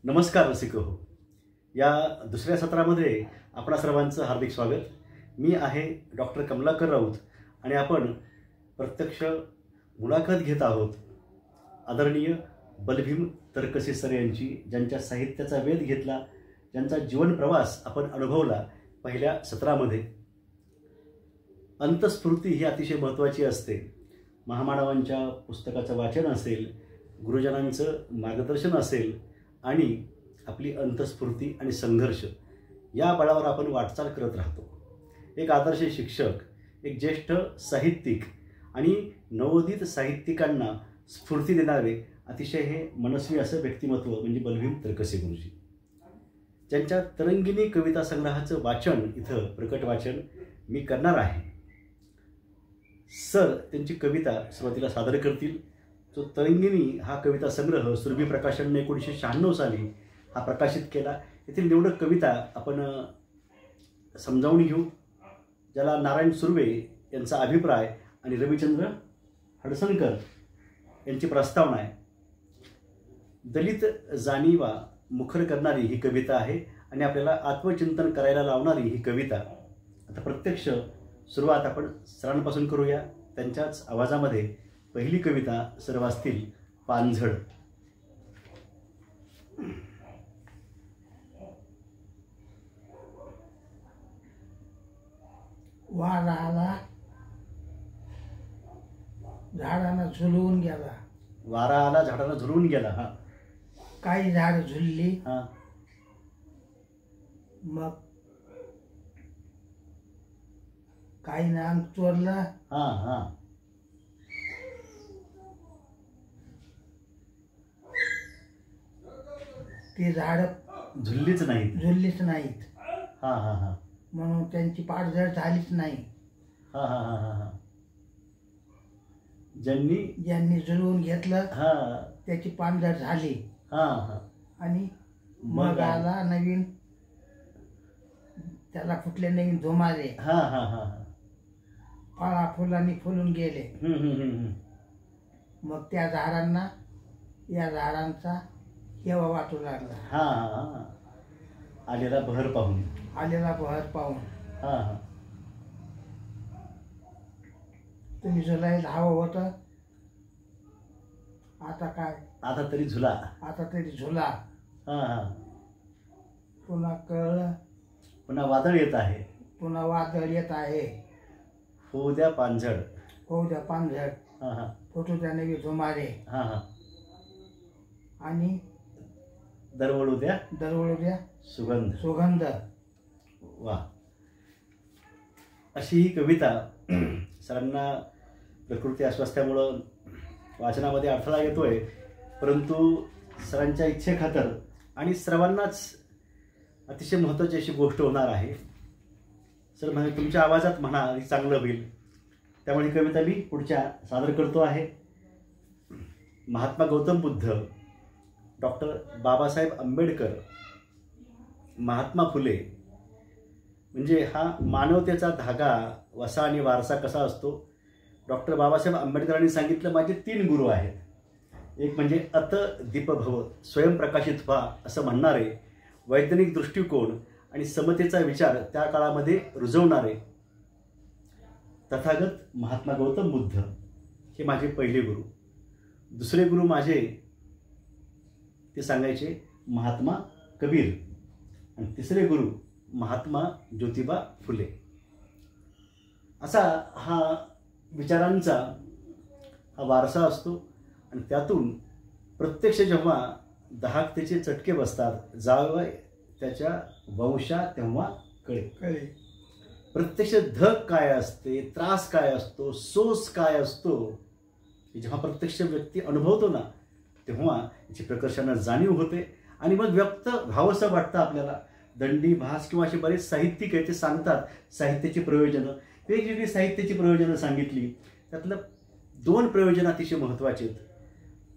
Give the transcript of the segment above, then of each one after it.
नमस्कार रसिक हो. या दुसऱ्या सत्रामध्ये आपणा सर्वांचं हार्दिक स्वागत. मी आहे डॉक्टर कमलाकर राऊत आणि आपण प्रत्यक्ष मुलाखत घेत आहोत आदरणीय बलभीम तरकसे सर यांची, ज्यांच्या साहित्याचा वेध घेतला, ज्यांचा जीवन प्रवास आपण अनुभवला पहिल्या सत्रामध्ये. अंतस्फूर्ती ही अतिशय महत्त्वाची असते. महामानवांच्या पुस्तकाचं वाचन असेल, गुरुजनांचं मार्गदर्शन असेल आणि आपली अंतस्फूर्ती आणि संघर्ष या बळावर आपण वाटचाल करत राहतो. एक आदर्श शिक्षक, एक ज्येष्ठ साहित्यिक आणि नवोदित साहित्यिकांना स्फूर्ती देणारे अतिशय हे मनस्वी असं व्यक्तिमत्व म्हणजे बलभीम तरकसे गुरुजी, ज्यांच्या तरंगिणी कविता संग्रहाचं वाचन इथं प्रकट वाचन मी करणार आहे. सर त्यांची कविता सुरुवातीला सादर करतील. जो तरंगिणी हा कविता संग्रह सुरभी प्रकाशनने 1996 साली हा प्रकाशित केला. येथील निवडक कविता आपण समजावून घेऊ, ज्याला नारायण सुर्वे यांचा अभिप्राय आणि रविचंद्र हडसनकर यांची प्रस्तावना आहे. दलित जाणीवा मुखर करणारी ही कविता आहे आणि आपल्याला आत्मचिंतन करायला लावणारी ही कविता. आता प्रत्यक्ष सुरुवात आपण सरांपासून करूया. त्यांच्याच आवाजामध्ये पहिली कविता सर वाचतील, पानझड. वार आला, झाडांना झुलवून गेला. वारा आला, झाडांना झुलवून गेला. हा, काही झाड झुलली. हा, मग काही नाम चोरलं. हा, हा, ते झाड झुललीच नाहीत. झुललीच नाहीत, हा, हा, हा, म्हणून त्यांची पाठझड झालीच नाही. हा, हा, हा, हा, हा. ज्यांनी झुलवून घेतलं हा, त्याची पाठझड झाली. हा, हा, आणि मग आला नवीन, त्याला कुठले नवीन धुमारे. हा, हा, हा, हा. फळा फुलांनी फुलून गेले. हम्म, हम्म, हम्म. मग त्या झाडांना या झाडांचा हेवा वाटू लागला. हा, हा, हा. आलेला बहर पाहून. आलेला बहर पाहून. हा, हा. तुम्ही झुलायला हवं होतं, आता काय, आता तरी झुला. आता तरी झुला. हा, हा. पुन्हा कळलं, पुन्हा वादळ येत आहे. पुन्हा वादळ येत आहे. होऊ द्या पानझड. होऊ द्या पानझड. हा, हा, फुटू द्या नवी धुमारे. हा, हा. आणि दरवळू द्या दरवळू द्या सुगंध. सुगंध. वा, अशी ही कविता. सरांना प्रकृती अस्वास्थ्यामुळं वाचनामध्ये अडथळा येतोय, परंतु सरांच्या इच्छेखातर आणि सर्वांनाच अतिशय महत्त्वाची अशी गोष्ट होणार आहे. सर म्हणजे तुमच्या आवाजात म्हणा ही चांगलं होईल, त्यामुळे ही कविता मी पुढच्या सादर करतो आहे. महात्मा गौतम बुद्ध, डॉक्टर बाबासाहेब आंबेडकर, महात्मा फुले म्हणजे हा मानवतेचा धागा, वसा आणि वारसा कसा असतो. डॉक्टर बाबासाहेब आंबेडकरांनी सांगितलं, माझे 3 गुरु आहेत. एक म्हणजे अत दीपभव, स्वयंप्रकाशित व्हा असं म्हणणारे, वैज्ञानिक दृष्टिकोन आणि समतेचा विचार त्या काळामध्ये रुजवणारे तथागत महात्मा गौतम बुद्ध हे माझे पहिले गुरु. दुसरे गुरु माझे ते सांगायचे महात्मा कबीर आणि तिसरे गुरु महात्मा ज्योतिबा फुले. असा हा विचारांचा हा वारसा असतो आणि त्यातून प्रत्यक्ष जेव्हा दहाकतेचे चटके बसतात, जावं त्याच्या वंशा तेव्हा कळे. प्रत्यक्ष धक काय असते, त्रास काय असतो, सोस काय असतो, जेव्हा प्रत्यक्ष व्यक्ती अनुभवतो ना, तेव्हा याची प्रकर्षानं जाणीव होते आणि मग व्यक्त व्हावंसं वाटतं आपल्याला. दंडी, भास किंवा असे बरेच साहित्यिक आहे ते सांगतात साहित्याची प्रयोजनं, वेगवेगळी साहित्याची प्रयोजनं सांगितली. त्यातलं 2 प्रयोजन अतिशय महत्त्वाचे आहेत.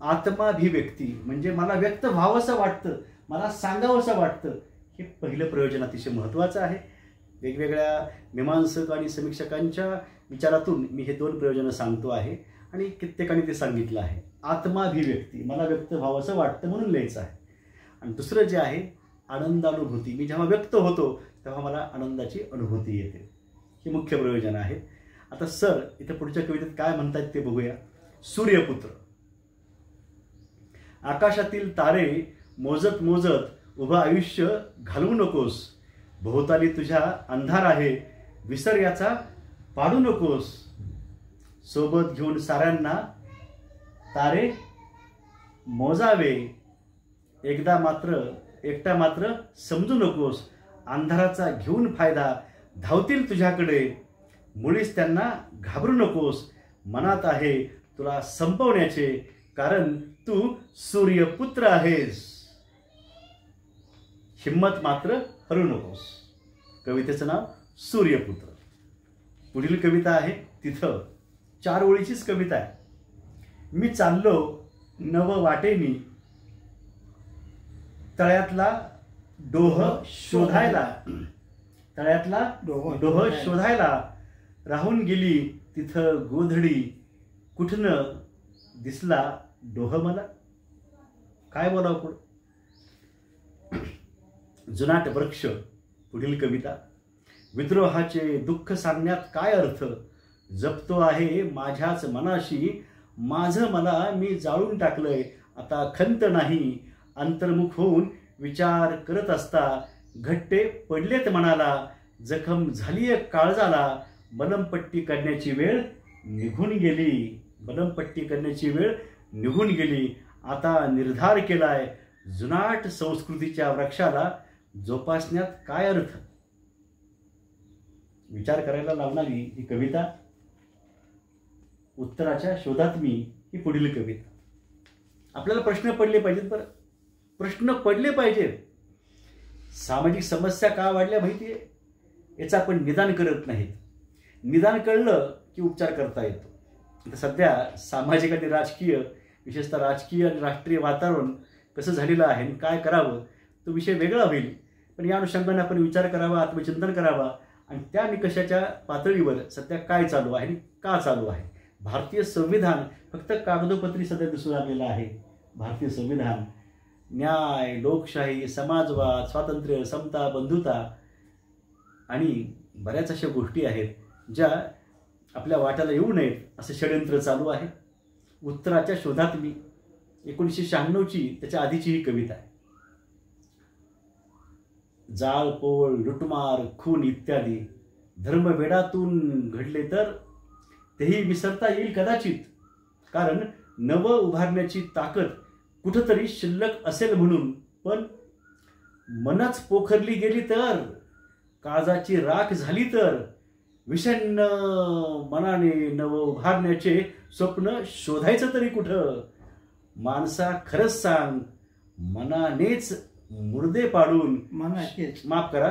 आत्माभिव्यक्ती म्हणजे मला व्यक्त व्हावंसं वाटतं, मला सांगावंसं वाटतं, हे पहिलं प्रयोजन अतिशय महत्त्वाचं आहे. वेगवेगळ्या मीमांसक आणि समीक्षकांच्या विचारातून मी हे 2 प्रयोजनं सांगतो आहे आणि कित्येकाने ते सांगितलं आहे. आत्माभिव्यक्ती, मला व्यक्त व्हावंसं वाटतं म्हणून लिहायचं आहे. आणि दुसरं जे आहे आनंदानुभूती, मी जेव्हा व्यक्त होतो तेव्हा मला आनंदाची अनुभूती येते. ही मुख्य प्रयोजन आहेत. आता सर इथे पुढच्या कवितेत काय म्हणतात ते बघूया. सूर्यपुत्र. आकाशातील तारे मोजत मोजत उभं आयुष्य घालवू नकोस. भोवताली तुझ्या अंधार आहे, विसर याचा पाडू नकोस. सोबत घेऊन साऱ्यांना तारे मोजावे. एकटा मात्र समजू नकोस. अंधाराचा घेऊन फायदा, धावतील तुझ्याकडे. मुळीच त्यांना घाबरू नकोस. मनात आहे तुला संपवण्याचे, कारण तू सूर्यपुत्र आहेस. हिम्मत मात्र हरू नकोस. कवितेचं नाव सूर्यपुत्र. पुढील कविता आहे तिथं 4 ओळीचीच कविता आहे. मी चाललो नव वाटेनी, तळ्यातला डोह शोधायला. तळ्यातला डोह शोधायला. राहून गेली तिथं गोधडी, कुठनं दिसला डोह मला. काय बोलावं पुढं. जुनाट वृक्ष. पुढील कविता. विद्रोहाचे दुःख सांगण्यात काय अर्थ. जपतो आहे माझ्याच मनाशी, माझं मला मी जाळून टाकलंय. आता खंत नाही. अंतर्मुख होऊन विचार करत असता, घट्टे पडलेत मनाला. जखम झालीय काळजाला. मलमपट्टी करण्याची वेळ निघून गेली. मलमपट्टी करण्याची वेळ निघून गेली. आता निर्धार केलाय, जुनाट संस्कृतीच्या वृक्षाला जोपासण्यात काय अर्थ. विचार करायला लावणारी ही कविता. उत्तराच्या शोधात मी ही पुढील कविता. आपल्याला प्रश्न पडले पाहिजेत. बरं, प्रश्न पडले पाहिजेत. सामाजिक समस्या का वाढल्या माहिती आहे, याचं आपण निदान करत नाहीत. निदान कळलं की उपचार करता येतो. आता सध्या सामाजिक आणि राजकीय, विशेषतः राजकीय आणि राष्ट्रीय वातावरण कसं झालेलं आहे आणि काय करावं तो विषय वेगळा होईल. पण या अनुषंगाने आपण विचार करावा, आत्मचिंतन करावा आणि त्या निकषाच्या पातळीवर सध्या काय चालू आहे आणि का चालू आहे. भारतीय संविधान फक्त कागदोपत्री सध्या दिसून आलेलं आहे. भारतीय संविधान न्याय, लोकशाही, समाजवाद, स्वातंत्र्य, समता, बंधुता आणि बऱ्याच अशा गोष्टी आहेत ज्या आपल्या वाट्याला येऊ नयेत असं षड्यंत्र चालू आहे. उत्तराच्या शोधात मी 1996ची त्याच्या आधीची ही कविता आहे. जाळपोळ, लुटमार, खून इत्यादी धर्मवेडातून घडले तर तेही विसरता येईल कदाचित. कारण नवं उभारण्याची ताकद कुठंतरी शिल्लक असेल म्हणून. पण मनच पोखरली गेली तर, काळजाची राख झाली तर, विषण्ण मनाने नवं उभारण्याचे स्वप्न शोधायचं तरी कुठं. माणसा खरंच सांग, मनानेच मुर्दे पाडून, माफ करा,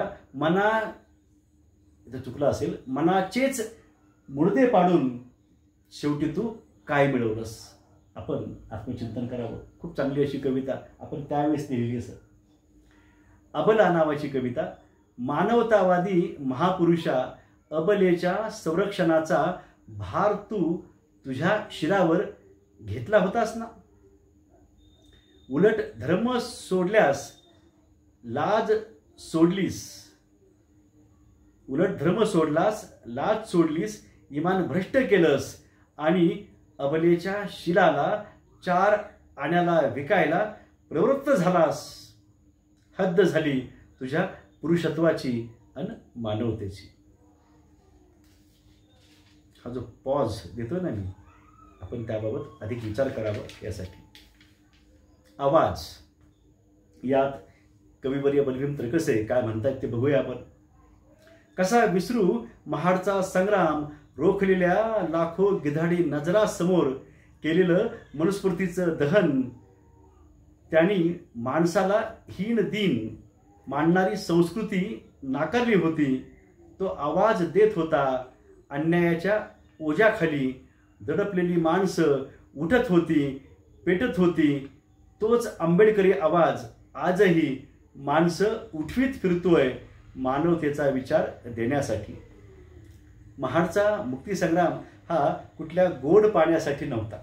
इथं चुकलं असेल, मनाचेच मुर्दे पाडून शेवटी तू काय मिळवलंस. आपण आत्मचिंतन करावं. खूप चांगली अशी कविता आपण त्यावेळेस लिहिली. सर अबला नावाची कविता. मानवतावादी महापुरुषा, अबलेच्या संरक्षणाचा भार तू तुझ्या शिरावर घेतला होतास ना. उलट धर्म सोडल्यास लाज सोडलीस. उलट धर्म सोडलास, लाज सोडलीस, इमान भ्रष्ट केलंस आणि अबलेच्या शिलाला 4 आण्याला विकायला प्रवृत्त झालास. हद्द झाली तुझ्या पुरुषत्वाची आणि मानवतेची. हा जो पॉज देतो ना मी, आपण त्याबाबत अधिक विचार करावा यासाठी. आवाज. यात कविवर्य बलभीम तरकसे काय म्हणतात ते बघूया आपण. कसा विसरू महाडचा संग्राम, रोखलेल्या लाखो गिधाडी नजरासमोर केलेलं मनुस्मृतीचं दहन. त्यांनी माणसाला हीन दीन मांडणारी संस्कृती नाकारली होती. तो आवाज देत होता. अन्यायाच्या ओझ्याखाली दडपलेली माणसं उठत होती, पेटत होती. तोच आंबेडकरी आवाज आजही माणसं उठवीत फिरतोय मानवतेचा विचार देण्यासाठी. महाडचा मुक्तीसंग्राम हा कुठल्या गोड पाण्यासाठी नव्हता.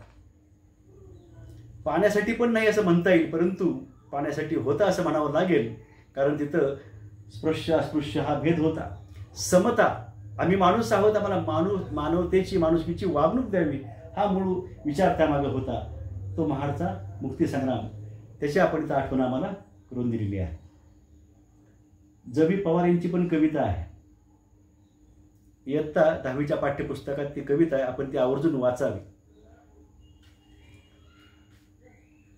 पाण्यासाठी पण नाही असं म्हणता येईल, परंतु पाण्यासाठी होता असं म्हणावं लागेल, कारण तिथं स्पृश्य अस्पृश्य हा भेद होता. समता, आम्ही माणूस आहोत, आम्हाला मानवतेची माणुसकीची वागणूक द्यावी हा मूळ विचार त्यामागे होता. तो महाडचा मुक्तीसंग्राम, त्याची आपण इथं आठवण आम्हाला करून दिलेली आहे. जबी पवार यांची पण कविता आहे, इयत्ता 10वीच्या पाठ्यपुस्तकात ती कविता आहे, आपण ती आवर्जून वाचावी.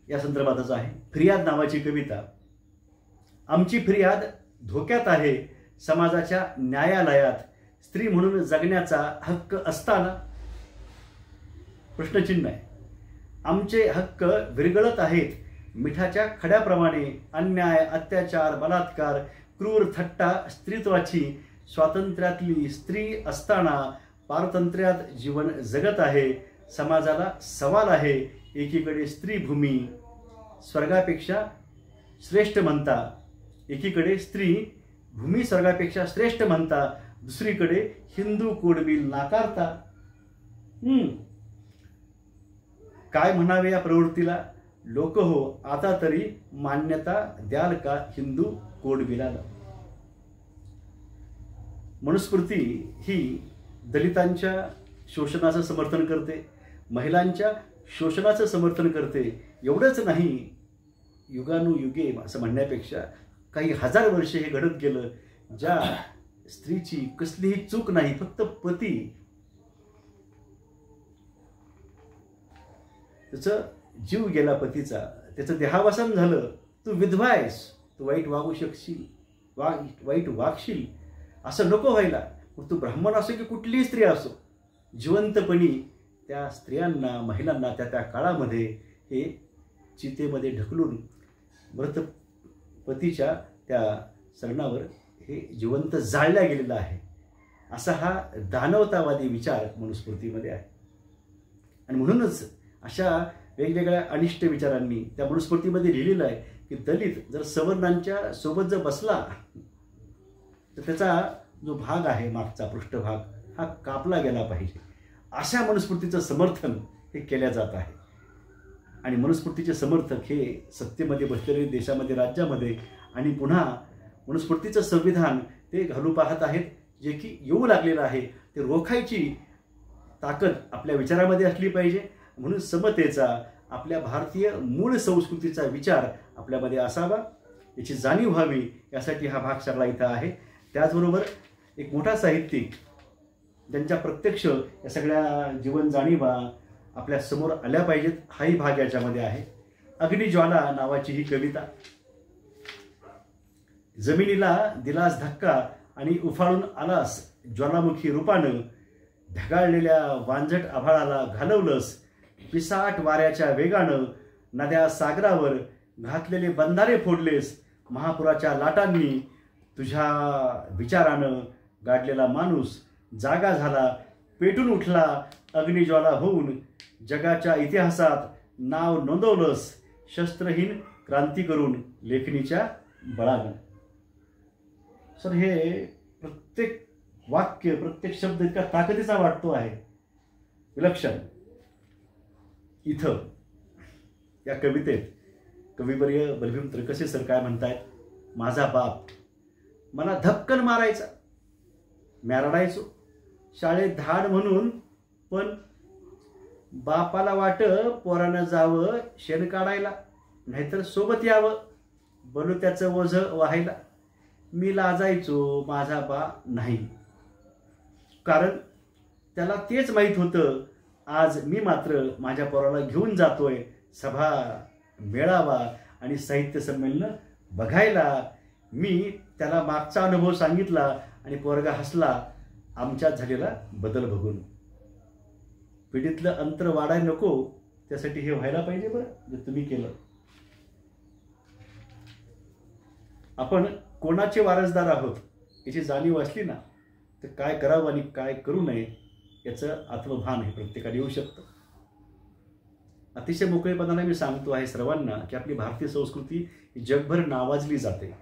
या संदर्भातच आहे. फिर्याद नावाची कविता. आमची फिर्याद धोक्यात आहे समाजाच्या न्यायालयात, स्त्री म्हणून जगण्याचा हक्क असताना. प्रश्नचिन्ह आहे. आमचे हक्क विरघळत आहेत मिठाच्या खड्याप्रमाणे. अन्याय, अत्याचार, बलात्कार, क्रूर थट्टा स्त्रीत्वाची. स्वातंत्र्यातली स्त्री असताना पारतंत्र्यात जीवन जगत आहे. समाजाला सवाल आहे, एकीकडे स्त्रीभूमी स्वर्गापेक्षा श्रेष्ठ म्हणता, एकीकडे स्त्री भूमी स्वर्गापेक्षा श्रेष्ठ म्हणता, दुसरीकडे हिंदू कोडबिल नाकारता. काय म्हणावे या प्रवृत्तीला? लोक हो, आता तरी मान्यता द्याल का हिंदू कोडबिलाला? मनुस्मृती ही दलितांच्या शोषणाचं समर्थन करते, महिलांच्या शोषणाचं समर्थन करते. एवढंच नाही, युगानुयुगे असं म्हणण्यापेक्षा काही हजार वर्षे हे घडत गेलं, ज्या स्त्रीची कसलीही चूक नाही, फक्त पती त्याचं जीव गेला पतीचा, त्याचं देहावसान झालं, तू विधवा आहेस, तू वाईट वागू शकशील, वाईट वागशील, असं नको व्हायला. मग तू ब्राह्मण असो की कुठलीही स्त्री असो, जिवंतपणी त्या स्त्रियांना, महिलांना त्या काळामध्ये हे चितेमध्ये ढकलून मृत पतीच्या त्या सरणावर हे जिवंत जाळल्या गेलेला आहे. असा हा दानवतावादी विचार मनुस्मृतीमध्ये आहे. आणि म्हणूनच अशा वेगवेगळ्या अनिष्ट विचारांनी त्या मनुस्मृतीमध्ये लिहिलेलं आहे की दलित जर सवर्णांच्या सोबत जर बसला तर त्याचा जो भाग आहे, मागचा पृष्ठभाग, हा कापला गेला पाहिजे. अशा मनुस्मृतीचं समर्थन हे केल्या जात आहे. आणि मनुस्मृतीचे समर्थक हे सत्तेमध्ये बसलेले, देशामध्ये, राज्यामध्ये, आणि पुन्हा मनुस्मृतीचं संविधान ते घालू पाहत आहेत, जे की येऊ लागलेलं आहे. ते रोखायची ताकद आपल्या विचारामध्ये असली पाहिजे. म्हणून समतेचा, आपल्या भारतीय मूळ संस्कृतीचा विचार आपल्यामध्ये असावा, याची जाणीव व्हावी, यासाठी हा भाग सगळा इथं आहे. त्याचबरोबर एक मोठा साहित्यिक ज्यांच्या प्रत्यक्ष या सगळ्या जीवन जाणीवा आपल्या समोर आल्या पाहिजेत, हाही भाग याच्यामध्ये आहे. अग्निज्वाला नावाची ही कविता. जमिनीला दिलास धक्का आणि उफाळून आलास ज्वालामुखी रूपानं, ढगाळलेल्या वांझट आभाळाला घालवलंस पिसाट वाऱ्याच्या वेगानं, नद्या सागरावर घातलेले बंधारे फोडलेस, महापुराच्या लाटांनी तुझ्या विचारानं गाडलेला माणूस जागा झाला, पेटून उठला अग्निज्वाला होऊन, जगाच्या इतिहासात नाव नोंदवलंस, शस्त्रहीन क्रांती करून लेखणीच्या बळानं. सर, हे प्रत्येक वाक्य, प्रत्येक शब्द इतका ताकदीचा वाटतो आहे, विलक्षण. इथं या कवितेत कविवर्य बलभीम त्रिकसे सर काय म्हणतायत? माझा बाप मला धपकन मारायचा, म्या रडायचो शाळेत धाड म्हणून, पण बापाला वाट पोरानं जावं शेण काढायला, नाहीतर सोबत यावं बनू त्याचं ओझ व्हायला. मी लाजायचो माझा बा नाही, कारण त्याला तेच माहीत होतं, आज मी मात्र माझ्या पोराला घेऊन जातोय सभा, मेळावा आणि साहित्य संमेलन बघायला. मी त्याला मागचा अनुभव सांगितला आणि पोरगा हसला आमच्यात झालेला बदल बघून. पिढीतलं अंतर वाढायला नको, त्यासाठी हे व्हायला पाहिजे बरं, जे तुम्ही केलं. आपण कोणाचे वारसदार आहोत याची जाणीव असली ना, तर काय करावं आणि काय करू नये याचं आत्मभान हे प्रत्येकाला येऊ शकतं. अतिशय मोकळेपणाने मी सांगतो आहे सर्वांना की आपली भारतीय संस्कृती जगभर नावाजली जाते,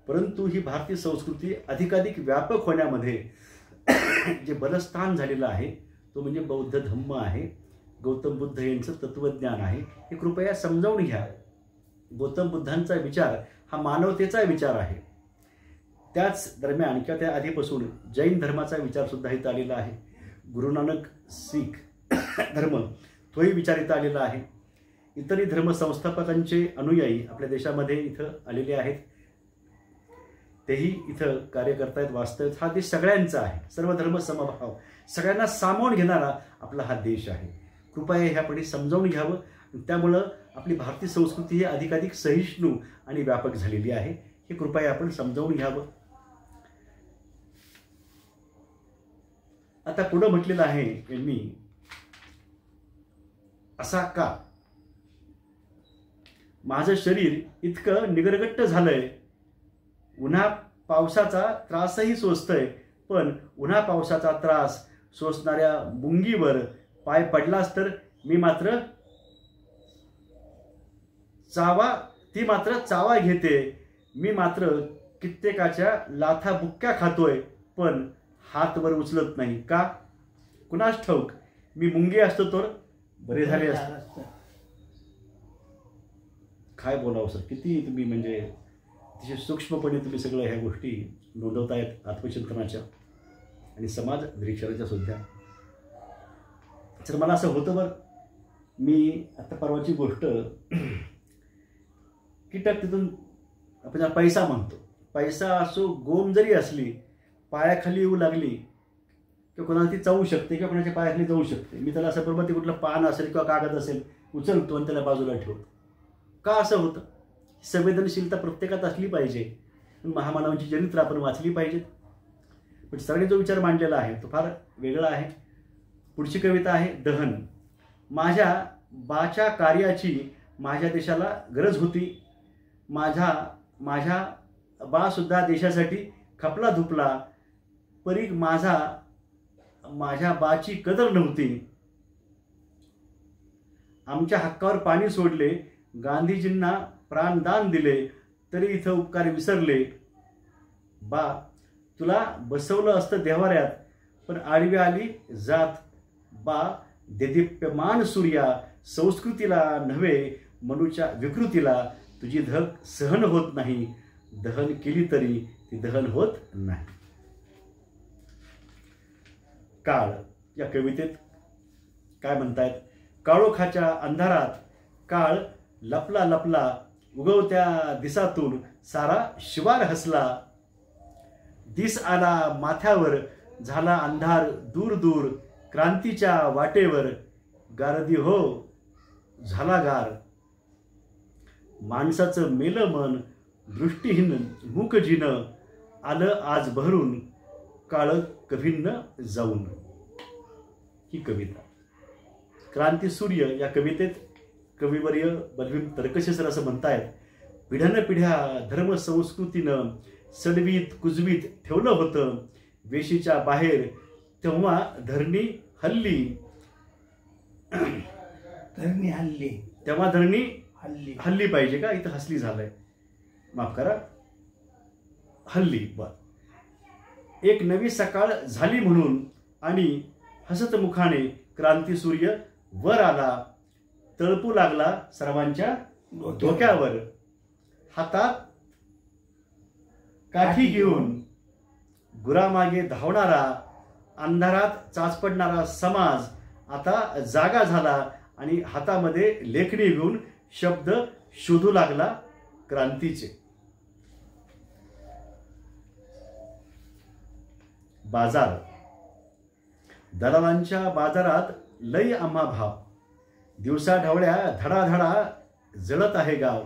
परंतु ही भारतीय संस्कृती अधिकाधिक व्यापक होण्यामध्ये जे बलस्थान झालेलं आहे तो म्हणजे बौद्ध धम्म आहे, गौतम बुद्ध यांचं तत्वज्ञान आहे. हे कृपया समजावून घ्या. गौतम बुद्धांचा विचार हा मानवतेचा विचार आहे. त्याच दरम्यान किंवा त्या आधीपासून जैन धर्माचा विचार सुद्धा इथं आलेला आहे. गुरु नानक शीख धर्म तोही विचार इथं आलेला आहे. इतरही धर्म संस्थापकांचे अनुयायी आपल्या देशामध्ये इथं आलेले आहेत. तेही इथं कार्य करतायत, वास्तव हा देश सगळ्यांचा आहे. सर्व धर्म समभाव, सगळ्यांना सामावून घेणारा आपला हा देश आहे. कृपया हे आपण समजावून घ्यावं. त्यामुळं आपली भारतीय संस्कृती ही अधिकाधिक सहिष्णू आणि व्यापक झालेली आहे. हे कृपया आपण समजावून घ्यावं. आता पुढं म्हटलेलं आहे यांनी, असा का माझं शरीर इतकं निगरगट्ट झालंय, उन्हा पावसाचा त्रासही सोसतंय, पण उन्हा पावसाचा त्रास सोसणाऱ्या मुंगीवर पाय पडलास तर ती मात्र चावा घेते. मी मात्र कित्येकाच्या लाथा बुक्क्या खातोय, पण हात वर उचलत नाही. का कुणास ठाऊक. मी मुंगी असतो तर बरे झाले असते. काय बोलावं सर, किती तुम्ही म्हणजे अतिशय सूक्ष्मपणे तुम्ही सगळं ह्या गोष्टी नोंदवतायत आत्मचिंतनाच्या आणि समाज निरीक्षणाच्या सुद्धा. तर मला असं होतं बरं, मी आता परवाची गोष्ट, कीटक तिथून आपण ज्याला पैसा म्हणतो, पैसा असो गोम जरी असली पायाखाली येऊ लागली किंवा कोणाला ती चावू शकते किंवा कोणाच्या पायाखाली जाऊ शकते. मी त्याला असं बरोबर ते कुठलं पान असेल किंवा कागद असेल उचलतो आणि त्याला बाजूला ठेवतो. का असं होतं? संवेदनशीलता प्रत्येकात असली पाहिजे. महामानवांची चरित्र आपण वाचली पाहिजेत. पण सरांनी जो विचार मांडलेला आहे तो फार वेगळा आहे. पुढची कविता आहे दहन. माझ्या बाच्या कार्याची माझ्या देशाला गरज होती. माझ्या बा सुद्धा देशासाठी खपला धुपला, परी माझ्या बाची कदर नव्हती. आमच्या हक्कावर पाणी सोडले, गांधीजींना प्राणदान दिले, तरी इथं उपकार विसरले. बा तुला बसवलं असतं देवाऱ्यात, पण आडवी आली जात. बा देदीप्यमान सूर्या, संस्कृतीला नव्हे मनुच्या विकृतीला तुझी धग सहन होत नाही. दहन केली तरी ती दहन होत नाही. काळ या कवितेत काय म्हणतायत? काळोखाच्या अंधारात काळ लपला लपला, उगवत्या दिसातून सारा शिवार हसला. दिस आला माथ्यावर, झाला अंधार दूर दूर, क्रांतीच्या वाटेवर गारदी हो झाला गार. माणसाचं मेलं मन, दृष्टीहीन मूकजीन, आलं आज बहरून काळ कभिन्न जाऊन. ही कविता क्रांती सूर्य या कवितेत कविवर्य बलभीम तर्कशेसर असं म्हणतायत, पिढ्यानपिढ्या धर्मसंस्कृतीनं सडवीत कुजवीत ठेवलं होतं वेशीच्या बाहेर. तेव्हा धरणी हल्ली तेव्हा धरणी हल्ली पाहिजे का? इथं हसली झालंय, माफ करा, हल्ली. बर एक नवी सकाळ झाली म्हणून आणि हसत मुखाने क्रांती सूर्य वर आला. तळपू लागला सर्वांच्या डोक्यावर. हातात काठी घेऊन गुरामागे धावणारा, अंधारात चाचपडणारा समाज आता जागा झाला आणि हातामध्ये लेखणी घेऊन शब्द शोधू लागला क्रांतीचे. बाजार. दलालांच्या बाजारात लई आम्हा भाव. दिवसा ढवळ्या धडाधडा जळत आहे गाव.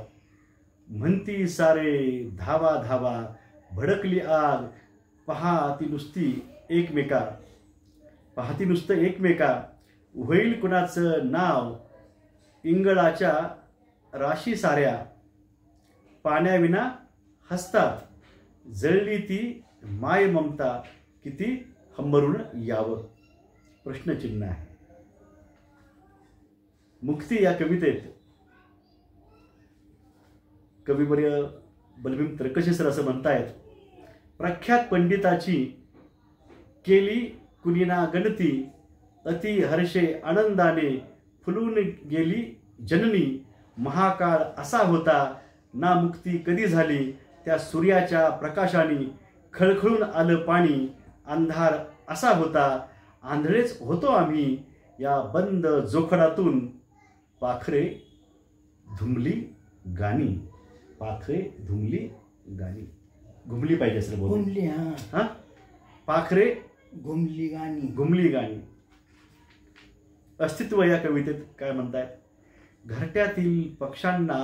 म्हणती सारे धावा धावा, भडकली आग, पाहती नुसतं एकमेका. होईल कुणाचं नाव इंगळाच्या राशी साऱ्या. पाण्याविना हसतात, जळली ती माय ममता, किती हंबरून यावं. प्रश्नचिन्ह आहे. मुक्ती या कवितेत कविवर्य बलभीम तर्कशेसर असं म्हणतायत, प्रख्यात पंडिताची केली कुणीना गणती. अति हर्षे आनंदाने फुलून गेली जननी. महाकाळ असा होता, ना मुक्ती कधी झाली, त्या सूर्याच्या प्रकाशाने खळखळून आलं पाणी, अंधार असा होता, आंधळेच होतो आम्ही, या बंद जोखडातून पाखरे धुमली गाणी. पाखरे धुमली गाणी. घुमली पाहिजे असेल बोल. घुमली. हा, पाखरे घुमली गाणी. घुमली गाणी. अस्तित्व या कवितेत काय म्हणतायत? घरट्यातील पक्ष्यांना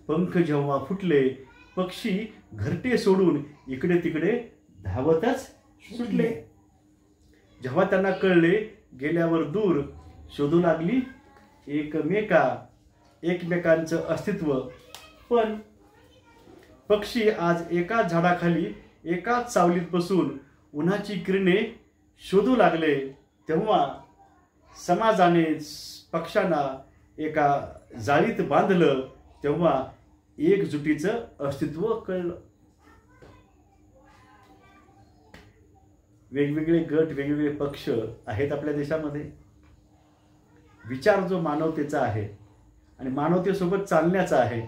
पंख जेव्हा फुटले, पक्षी घरटे सोडून इकडे तिकडे धावतच सुटले. जेव्हा त्यांना कळले गेल्यावर दूर, शोधू लागली एकमेकांचं अस्तित्व. पण पक्षी आज एकाच झाडाखाली एकाच सावलीत बसून उन्हाची किरणे शोधू लागले. तेव्हा समाजाने पक्ष्यांना एका जाळीत बांधलं, तेव्हा एकजुटीचं अस्तित्व कळलं. वेगवेगळे गट, वेगवेगळे पक्ष आहेत आपल्या देशामध्ये. विचार जो मानवतेचा आहे आणि मानवतेसोबत चालण्याचा आहे,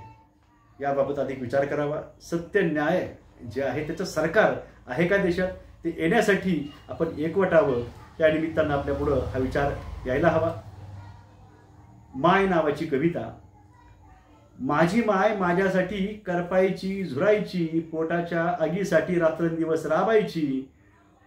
याबाबत अधिक विचार करावा. सत्य न्याय जे आहे त्याचं सरकार आहे का देशात, ते येण्यासाठी आपण एकवटावं. त्या निमित्तानं आपल्या पुढं हा विचार यायला हवा. माय नावाची कविता. माझी माय माझ्यासाठी करपायची, झुरायची, पोटाच्या आगीसाठी रात्रंदिवस राबायची.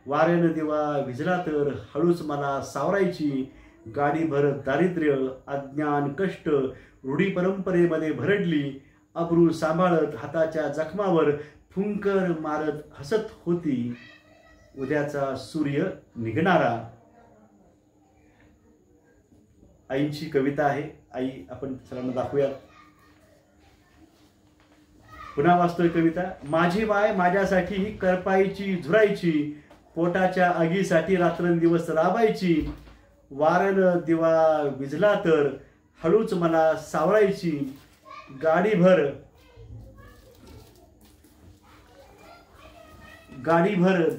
वाऱ्यानं दिवा विझला तर हळूच मला सावरायची. गाडीभर दारिद्र्य, अज्ञान, कष्ट, रूढी परंपरेमध्ये भरडली. अब्रू सांभाळत हाताच्या जखमावर फुंकर मारत हसत होती. उद्याचा सूर्य निघणारा. आईची कविता आहे. आई आपण सर्वांना दाखवूयात. पुन्हा वाचतोय कविता. माझी माय माझ्यासाठी करपायची, झुरायची, पोटाच्या आगीसाठी रात्रंदिवस राबायची. वाऱ्यानं दिवा विझला तर हळूच मला सावरायची. गाडीभर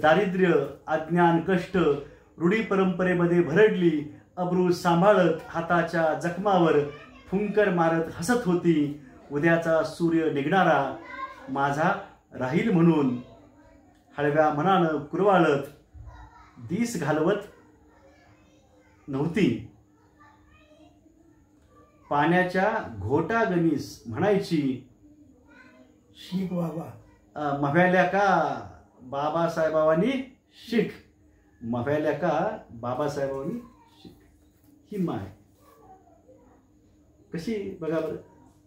दारिद्र्य, अज्ञान, कष्ट, रूढी परंपरेमध्ये भरडली. अब्रू सांभाळत हाताच्या जखमावर फुंकर मारत हसत होती. उद्याचा सूर्य निघणारा माझा राहील म्हणून. हळव्या मनानं कुरवाळत दिस घालवत नव्हती. पाण्याच्या घोटागणीस म्हणायची, शिक बाबा. मव्याल्या का बाबासाहेबांनी शिक. मव्याल्या का बाबासाहेबांनी शिक. ही माय कशी बघा बरं.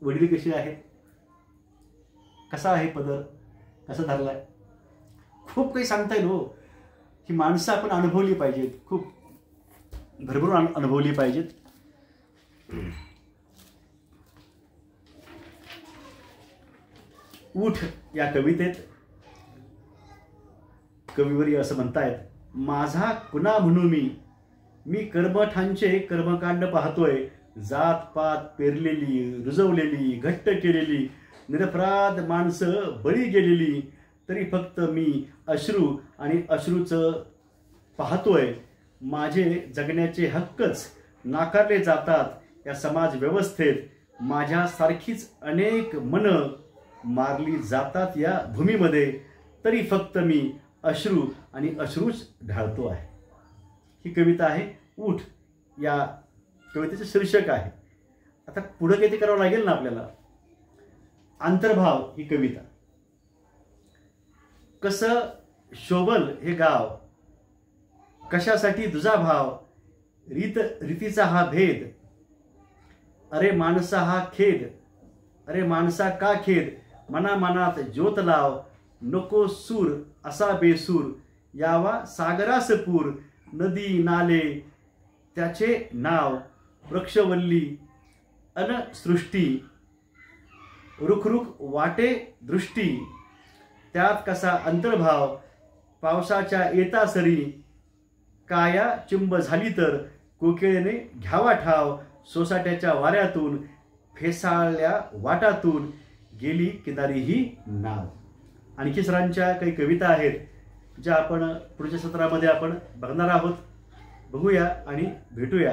वडील कशी आहेत, कसा आहे पदर, कसा धरलाय. खूप काही सांगता येईल हो. ही माणसं आपण अनुभवली पाहिजेत, खूप भरभरून अनुभवली पाहिजेत. उठ या कवितेत कविवरी असं म्हणतायत, माझा कुणा म्हणू मी कर्मठांचे कर्मकांड पाहतोय. जात पात पेरलेली, रुजवलेली, घट्ट केलेली, निरपराध माणसं बळी गेलेली, तरी फक्त मी अश्रू आणि अश्रूचं पाहतोय. माझे जगण्याचे हक्कच नाकारले जातात या समाज व्यवस्थेत. माझ्यासारखीच अनेक मनं मारली जातात या भूमीमध्ये, तरी फक्त मी अश्रू आणि अश्रूच ढाळतो आहे. ही कविता आहे उठ या कवितेचं शीर्षक आहे. आता पुढं काहीतरी करावं लागेल ना आपल्याला. अंतर्भाव ही कविता. कसं शोभल हे गाव, कशासाठी तुझा भाव, रीतीचा हा भेद, अरे माणसा हा खेद, अरे माणसा का खेद, मनामनात ज्योत लाव, नको सूर असा बेसूर, यावा सागरास पूर, नदी नाले त्याचे नाव, वृक्षवल्ली अनसृष्टी, रुखरुख वाटे दृष्टी, त्यात कसा अंतर्भाव, पावसाच्या येता सरी, काया चिंब झाली तर कोकिळेने घ्यावा ठाव, सोसाट्याच्या वाऱ्यातून फेसाळल्या वाटातून गेली किनारी ही नाव. आणखी सरांच्या काही कविता आहेत ज्या आपण पुढच्या सत्रामध्ये आपण बघणार आहोत. बघूया आणि भेटूया.